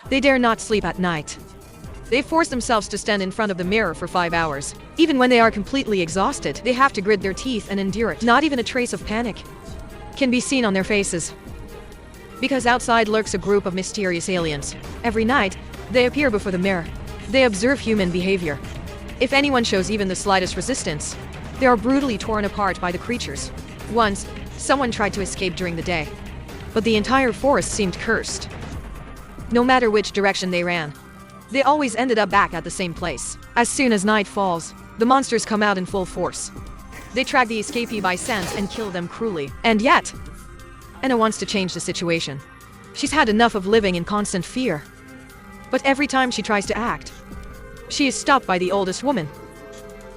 They dare not sleep at night. They force themselves to stand in front of the mirror for 5 hours. Even when they are completely exhausted, they have to grit their teeth and endure it. Not even a trace of panic can be seen on their faces. Because outside lurks a group of mysterious aliens. Every night, they appear before the mirror. They observe human behavior. If anyone shows even the slightest resistance, they are brutally torn apart by the creatures. Once, someone tried to escape during the day, but the entire forest seemed cursed. No matter which direction they ran, they always ended up back at the same place. As soon as night falls, the monsters come out in full force. They track the escapee by scent and kill them cruelly. And yet, Anna wants to change the situation. She's had enough of living in constant fear. But every time she tries to act, she is stopped by the oldest woman.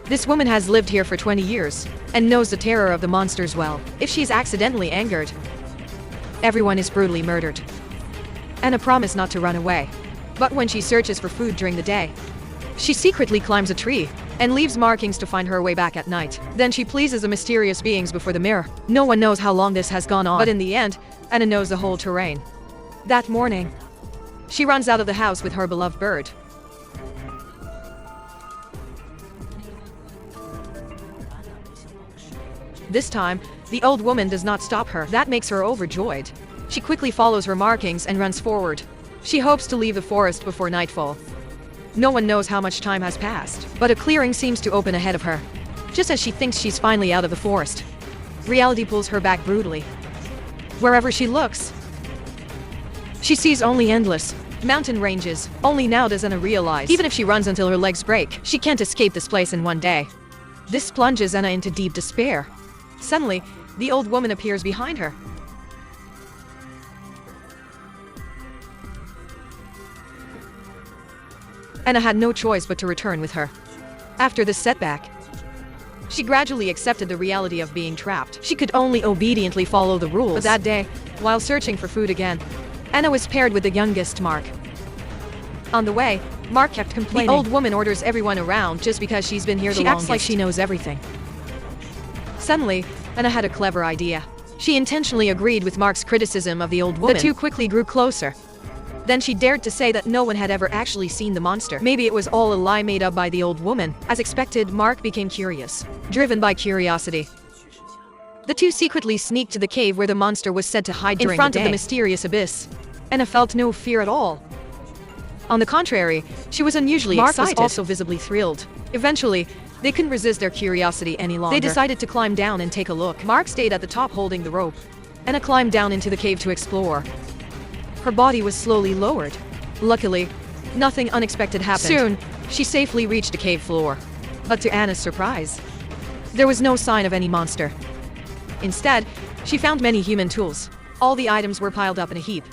This woman has lived here for 20 years and knows the terror of the monsters well. If she's accidentally angered, everyone is brutally murdered. Anna promised not to run away. But when she searches for food during the day, she secretly climbs a tree and leaves markings to find her way back at night. Then she pleases the mysterious beings before the mirror. No one knows how long this has gone on, but in the end, Anna knows the whole terrain. That morning, she runs out of the house with her beloved bird. This time, the old woman does not stop her. That makes her overjoyed. She quickly follows her markings and runs forward. She hopes to leave the forest before nightfall. No one knows how much time has passed, but a clearing seems to open ahead of her. Just as she thinks she's finally out of the forest, reality pulls her back brutally. Wherever she looks, she sees only endless mountain ranges. Only now does Anna realize, even if she runs until her legs break, she can't escape this place in one day. This plunges Anna into deep despair. Suddenly, the old woman appears behind her. Anna had no choice but to return with her. After this setback, she gradually accepted the reality of being trapped. She could only obediently follow the rules. But that day, while searching for food again, Anna was paired with the youngest Mark. On the way, Mark kept complaining. The old woman orders everyone around just because she's been here the longest. She acts like she knows everything. Suddenly, Anna had a clever idea. She intentionally agreed with Mark's criticism of the old woman. The two quickly grew closer. Then she dared to say that no one had ever actually seen the monster. Maybe it was all a lie made up by the old woman. As expected, Mark became curious. Driven by curiosity, the two secretly sneaked to the cave where the monster was said to hide during the day. In front of the mysterious abyss, Anna felt no fear at all. On the contrary, she was unusually excited. Mark was also visibly thrilled. Eventually, they couldn't resist their curiosity any longer. They decided to climb down and take a look. Mark stayed at the top holding the rope. Anna climbed down into the cave to explore. Her body was slowly lowered. Luckily, nothing unexpected happened. Soon, she safely reached the cave floor. But to Anna's surprise, there was no sign of any monster. Instead, she found many human tools. All the items were piled up in a heap.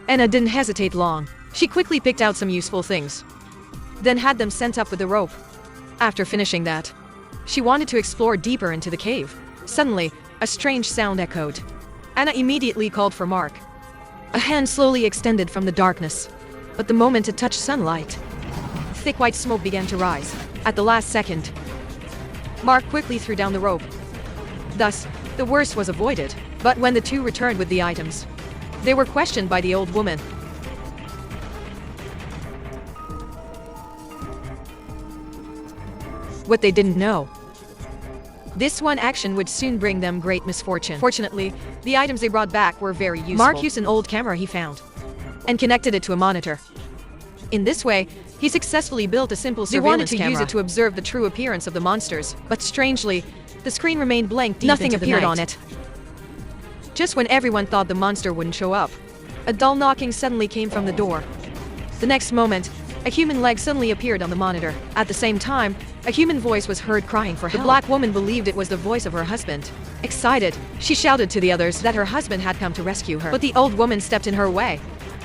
Anna didn't hesitate long. She quickly picked out some useful things, then had them sent up with the rope. After finishing that, she wanted to explore deeper into the cave. Suddenly, a strange sound echoed. Anna immediately called for Mark. A hand slowly extended from the darkness, but the moment it touched sunlight, thick white smoke began to rise. At the last second, Mark quickly threw down the rope. Thus, the worst was avoided. But when the two returned with the items, they were questioned by the old woman. What they didn't know, this one action would soon bring them great misfortune. Fortunately, the items they brought back were very useful. Mark used an old camera he found and connected it to a monitor. In this way, he successfully built a simple surveillance camera. They wanted to use it to observe the true appearance of the monsters, but strangely, the screen remained blank. Nothing appeared on it. Just when everyone thought the monster wouldn't show up, a dull knocking suddenly came from the door. The next moment, a human leg suddenly appeared on the monitor. At the same time, a human voice was heard crying for help. The black woman believed it was the voice of her husband. Excited, she shouted to the others that her husband had come to rescue her. But the old woman stepped in her way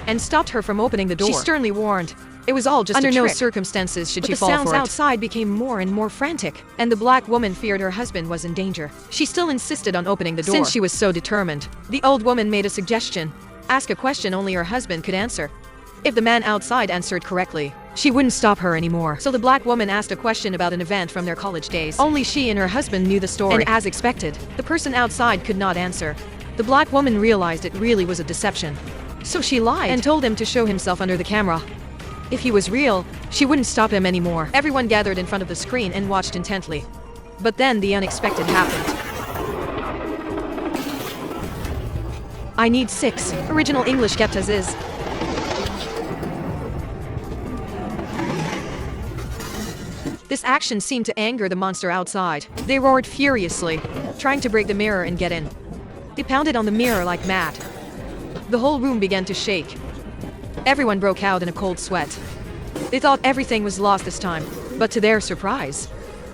and stopped her from opening the door. She sternly warned it was all just a trick. Under no circumstances should she fall for it. But the sounds outside became more and more frantic, and the black woman feared her husband was in danger. She still insisted on opening the door. Since she was so determined, the old woman made a suggestion. Ask a question only her husband could answer. If the man outside answered correctly, she wouldn't stop her anymore. So the black woman asked a question about an event from their college days. Only she and her husband knew the story. And as expected, the person outside could not answer. The black woman realized it really was a deception. So she lied and told him to show himself under the camera. If he was real, she wouldn't stop him anymore. Everyone gathered in front of the screen and watched intently. But then the unexpected happened. I need 6. Original English kept as is. This action seemed to anger the monster outside. They roared furiously, trying to break the mirror and get in. They pounded on the mirror like mad. The whole room began to shake. Everyone broke out in a cold sweat. They thought everything was lost this time, but to their surprise,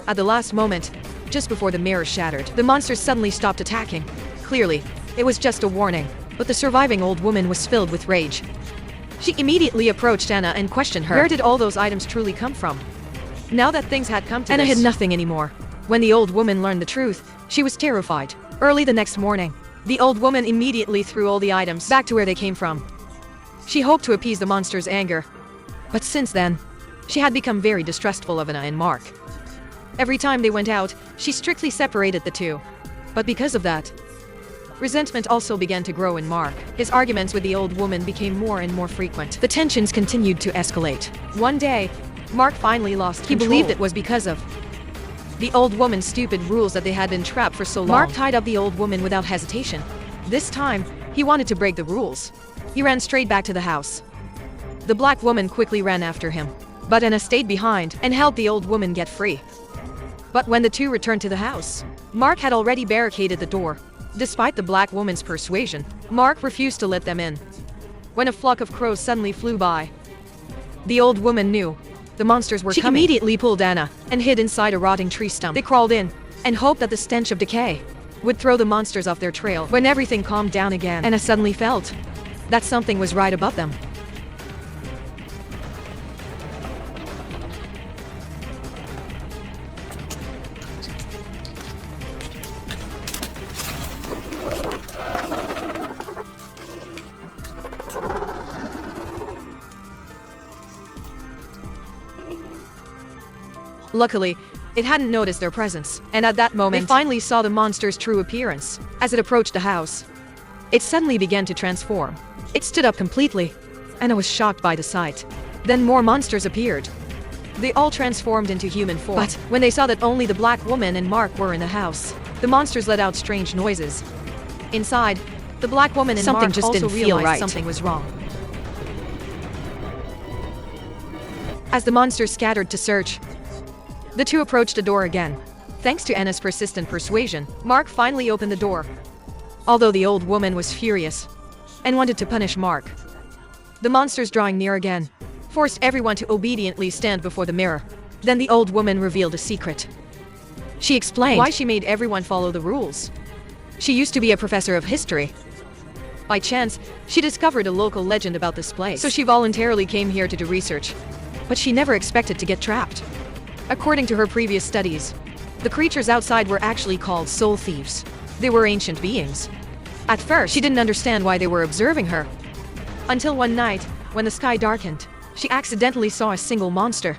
at the last moment, just before the mirror shattered, the monster suddenly stopped attacking. Clearly, it was just a warning, but the surviving old woman was filled with rage. She immediately approached Anna and questioned her. Where did all those items truly come from? Now that things had come to Anna had nothing anymore. When the old woman learned the truth, she was terrified. Early the next morning, the old woman immediately threw all the items back to where they came from. She hoped to appease the monster's anger. But since then, she had become very distrustful of Anna and Mark. Every time they went out, she strictly separated the two. But because of that, resentment also began to grow in Mark. His arguments with the old woman became more and more frequent. The tensions continued to escalate. One day, Mark finally lost control. He believed it was because of the old woman's stupid rules that they had been trapped for so long. Mark tied up the old woman without hesitation. This time, he wanted to break the rules. He ran straight back to the house. The black woman quickly ran after him, but Anna stayed behind and helped the old woman get free. But when the two returned to the house, Mark had already barricaded the door. Despite the black woman's persuasion, Mark refused to let them in. When a flock of crows suddenly flew by, the old woman knew the monsters were coming. She immediately pulled Anna and hid inside a rotting tree stump. They crawled in and hoped that the stench of decay would throw the monsters off their trail. When everything calmed down again, Anna suddenly felt that something was right above them. Luckily, it hadn't noticed their presence, and at that moment, they finally saw the monster's true appearance. As it approached the house, it suddenly began to transform. It stood up completely. Anna was shocked by the sight. Then more monsters appeared. They all transformed into human form. But when they saw that only the black woman and Mark were in the house, the monsters let out strange noises. Inside, the black woman and Mark just also realized something was wrong. As the monsters scattered to search, the two approached the door again. Thanks to Anna's persistent persuasion, Mark finally opened the door. Although the old woman was furious and wanted to punish Mark, the monsters drawing near again forced everyone to obediently stand before the mirror. Then the old woman revealed a secret. She explained why she made everyone follow the rules. She used to be a professor of history. By chance, she discovered a local legend about this place, so she voluntarily came here to do research. But she never expected to get trapped. According to her previous studies, the creatures outside were actually called soul thieves. They were ancient beings. At first, she didn't understand why they were observing her. Until one night, when the sky darkened, she accidentally saw a single monster.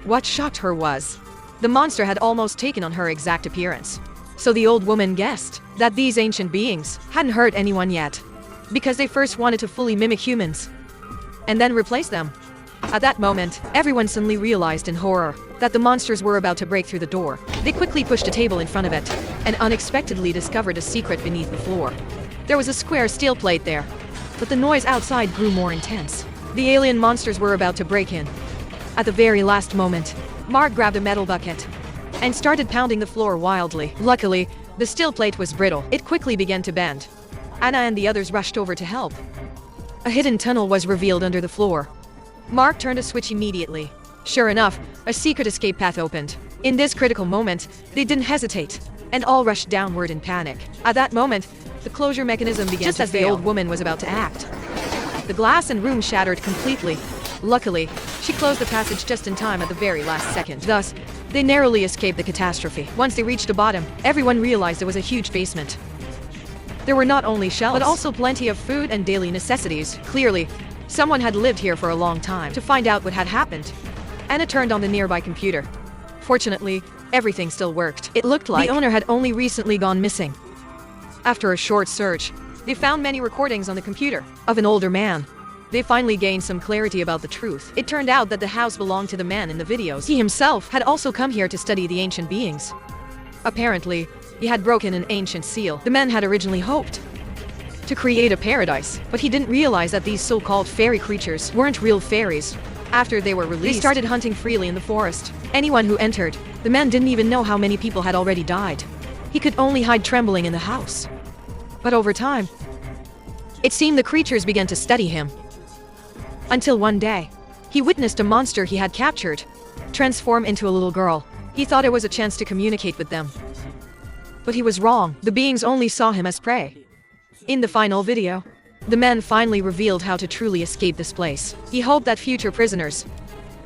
What shocked her was, the monster had almost taken on her exact appearance. So the old woman guessed that these ancient beings hadn't hurt anyone yet, because they first wanted to fully mimic humans, and then replace them. At that moment, everyone suddenly realized in horror that the monsters were about to break through the door. They quickly pushed a table in front of it, and unexpectedly discovered a secret beneath the floor. There was a square steel plate there, but the noise outside grew more intense. The alien monsters were about to break in. At the very last moment, Mark grabbed a metal bucket and started pounding the floor wildly. Luckily, the steel plate was brittle. It quickly began to bend. Anna and the others rushed over to help. A hidden tunnel was revealed under the floor. Mark turned a switch immediately. Sure enough, a secret escape path opened. In this critical moment, they didn't hesitate, and all rushed downward in panic. At that moment, the closure mechanism began just as the old woman was about to act. The glass and room shattered completely. Luckily, she closed the passage just in time at the very last second. Thus, they narrowly escaped the catastrophe. Once they reached the bottom, everyone realized it was a huge basement. There were not only shelves, but also plenty of food and daily necessities. Clearly, someone had lived here for a long time. To find out what had happened, Anna turned on the nearby computer. Fortunately, everything still worked. It looked like the owner had only recently gone missing. After a short search, They found many recordings on the computer of an older man. They finally gained some clarity about the truth. It turned out that the house belonged to the man in the videos. He himself had also come here to study the ancient beings. Apparently, he had broken an ancient seal. The man had originally hoped to create a paradise, but he didn't realize that these so-called fairy creatures weren't real fairies. After they were released, they started hunting freely in the forest. Anyone who entered, the man didn't even know how many people had already died. He could only hide trembling in the house. But over time, it seemed the creatures began to study him. Until one day, he witnessed a monster he had captured transform into a little girl. He thought it was a chance to communicate with them. But he was wrong. The beings only saw him as prey. In the final video, the man finally revealed how to truly escape this place. He hoped that future prisoners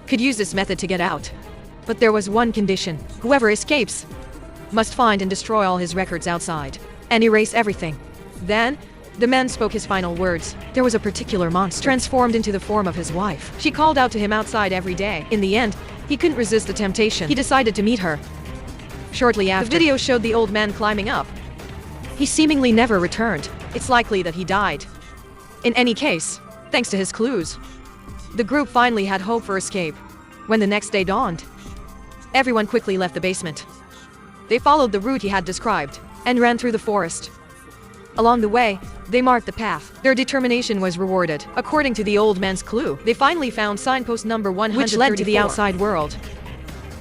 could use this method to get out. But there was one condition. Whoever escapes must find and destroy all his records outside and erase everything. Then, the man spoke his final words. There was a particular monster transformed into the form of his wife. She called out to him outside every day. In the end, he couldn't resist the temptation. He decided to meet her. Shortly after, the video showed the old man climbing up. He seemingly never returned. It's likely that he died. In any case, thanks to his clues, the group finally had hope for escape. When the next day dawned, everyone quickly left the basement. They followed the route he had described and ran through the forest. Along the way, they marked the path. Their determination was rewarded. According to the old man's clue, they finally found signpost number 134, which led to the outside world.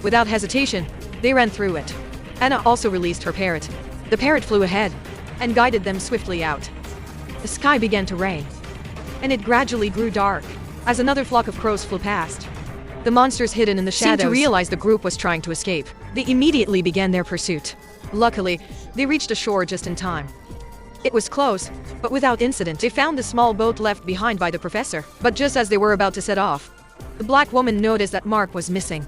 Without hesitation, they ran through it. Anna also released her parrot. The parrot flew ahead and guided them swiftly out. The sky began to rain, and it gradually grew dark as another flock of crows flew past. The monsters hidden in the shadows seemed to realize the group was trying to escape. They immediately began their pursuit. Luckily, they reached the shore just in time. It was close, but without incident. They found the small boat left behind by the professor. But just as they were about to set off, the black woman noticed that Mark was missing.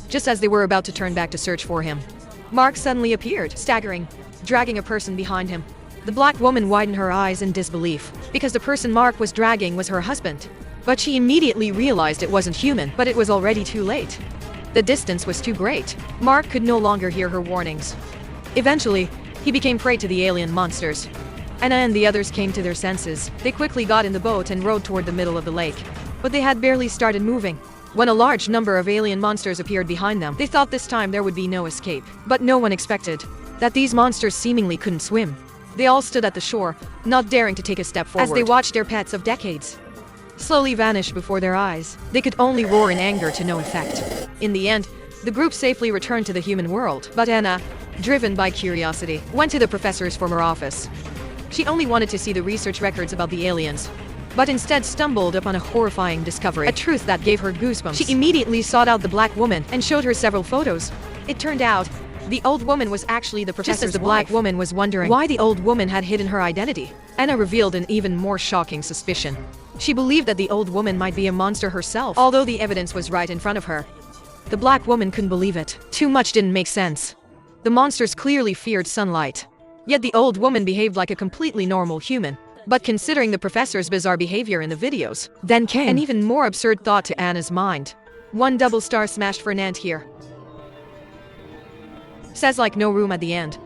Just as they were about to turn back to search for him, Mark suddenly appeared, staggering, dragging a person behind him. The black woman widened her eyes in disbelief, because the person Mark was dragging was her husband. But she immediately realized it wasn't human, but it was already too late. The distance was too great. Mark could no longer hear her warnings. Eventually, he became prey to the alien monsters. Anna and the others came to their senses. They quickly got in the boat and rowed toward the middle of the lake. But they had barely started moving when a large number of alien monsters appeared behind them. They thought this time there would be no escape. But no one expected that these monsters seemingly couldn't swim. They all stood at the shore, not daring to take a step forward, as they watched their pets of decades slowly vanish before their eyes. They could only roar in anger to no effect. In the end, the group safely returned to the human world. But Anna, driven by curiosity, went to the professor's former office. She only wanted to see the research records about the aliens, but instead stumbled upon a horrifying discovery, a truth that gave her goosebumps. She immediately sought out the black woman and showed her several photos. It turned out, the old woman was actually the professor's wife. Just as the black woman was wondering why the old woman had hidden her identity, Anna revealed an even more shocking suspicion. She believed that the old woman might be a monster herself, although the evidence was right in front of her. The black woman couldn't believe it. Too much didn't make sense. The monsters clearly feared sunlight. Yet the old woman behaved like a completely normal human. But considering the professor's bizarre behavior in the videos, then came an even more absurd thought to Anna's mind. One double star smashed for Nant here. Says like no room at the end.